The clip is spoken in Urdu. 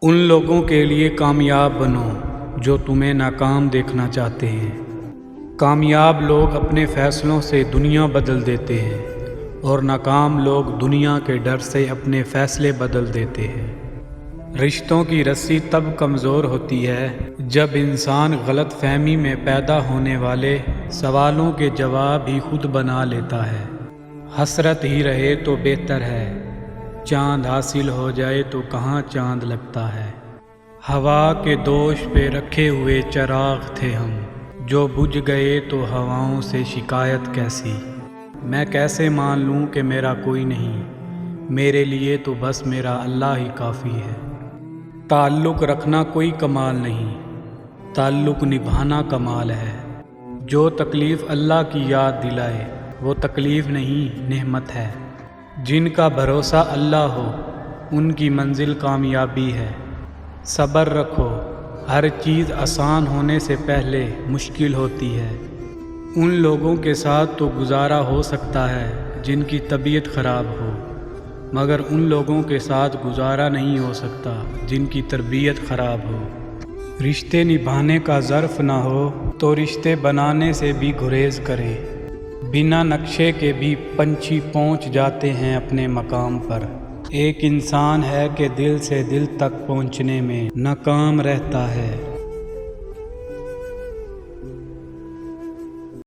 ان لوگوں کے لیے کامیاب بنو جو تمہیں ناکام دیکھنا چاہتے ہیں۔ کامیاب لوگ اپنے فیصلوں سے دنیا بدل دیتے ہیں اور ناکام لوگ دنیا کے ڈر سے اپنے فیصلے بدل دیتے ہیں۔ رشتوں کی رسی تب کمزور ہوتی ہے جب انسان غلط فہمی میں پیدا ہونے والے سوالوں کے جواب ہی خود بنا لیتا ہے۔ حسرت ہی رہے تو بہتر ہے، چاند حاصل ہو جائے تو کہاں چاند لگتا ہے۔ ہوا کے دوش پہ رکھے ہوئے چراغ تھے ہم، جو بجھ گئے تو ہواؤں سے شکایت کیسی۔ میں کیسے مان لوں کہ میرا کوئی نہیں، میرے لیے تو بس میرا اللہ ہی کافی ہے۔ تعلق رکھنا کوئی کمال نہیں، تعلق نبھانا کمال ہے۔ جو تکلیف اللہ کی یاد دلائے وہ تکلیف نہیں نعمت ہے۔ جن کا بھروسہ اللہ ہو ان کی منزل کامیابی ہے۔ صبر رکھو، ہر چیز آسان ہونے سے پہلے مشکل ہوتی ہے۔ ان لوگوں کے ساتھ تو گزارا ہو سکتا ہے جن کی طبیعت خراب ہو، مگر ان لوگوں کے ساتھ گزارا نہیں ہو سکتا جن کی تربیت خراب ہو۔ رشتے نبھانے کا ظرف نہ ہو تو رشتے بنانے سے بھی گریز کرے۔ بنا نقشے کے بھی پنچھی پہنچ جاتے ہیں اپنے مقام پر۔ ایک انسان ہے کہ دل سے دل تک پہنچنے میں ناکام رہتا ہے۔